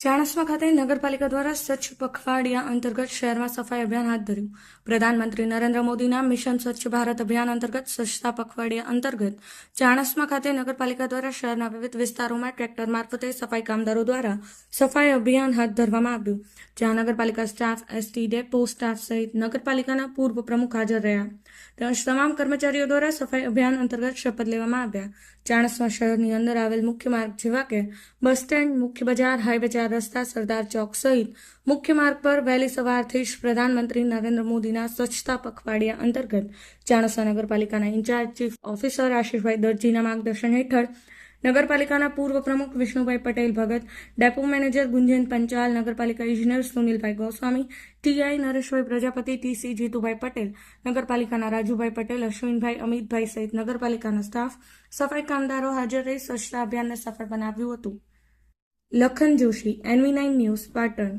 ચાણસ્મા ખાતે નગરપાલિકા દ્વારા સ્વચ્છ પખવાડિયા અંતર્ગત શહેરમાં સફાઈ અભિયાન હાથ ધર્યું. પ્રધાનમંત્રી નરેન્દ્ર મોદીના મિશન સ્વચ્છ ભારત અભિયાન અંતર્ગત સ્વચ્છતા પખવાડિયા અંતર્ગત ચાણસ્મા ખાતે નગરપાલિકા દ્વારા શહેરના વિવિધ વિસ્તારોમાં ટ્રેક્ટર મારફતે સફાઈ કામદારો દ્વારા સફાઈ અભિયાન હાથ ધરવામાં આવ્યું, જ્યાં નગરપાલિકા સ્ટાફ, એસટી ડેપો સ્ટાફ સહિત નગરપાલિકાના પૂર્વ પ્રમુખ હાજર રહ્યા. તેમજ તમામ કર્મચારીઓ દ્વારા સફાઈ અભિયાન અંતર્ગત શપથ લેવામાં આવ્યા. ચાણસ્મા શહેરની અંદર આવેલ મુખ્ય માર્ગ જેવા કે બસ સ્ટેન્ડ, મુખ્ય બજાર, હાઈવે 4 રસ્તા, સરદાર ચોક સહિત મુખ્ય માર્ગ પર વહેલી સવારથી જ પ્રધાનમંત્રી નરેન્દ્ર મોદીના સ્વચ્છતા પખવાડિયા અંતર્ગત ચાણસ્મા નગરપાલિકાના ઇન્ચાર્જ ચીફ ઓફિસર આશીષભાઈ દરજીના માર્ગદર્શન હેઠળ નગરપાલિકાના પૂર્વ પ્રમુખ વિષ્ણુભાઈ પટેલ ભગત, ડેપો મેનેજર ગુંજન પંચાલ, નગરપાલિકા ઇજનેર સુનિલભાઈ ગોસ્વામી, ટીઆઈ નરેશભાઈ પ્રજાપતિ, ટીસી જીતુભાઈ પટેલ, નગરપાલિકાના રાજુભાઈ પટેલ, અશ્વિનભાઈ, અમિતભાઈ સહિત નગરપાલિકાના સ્ટાફ, સફાઈ કામદારો હાજર રહી સ્વચ્છતા અભિયાનને સફળ બનાવ્યું હતું. Lakhan Joshi, NV9 news, Patan.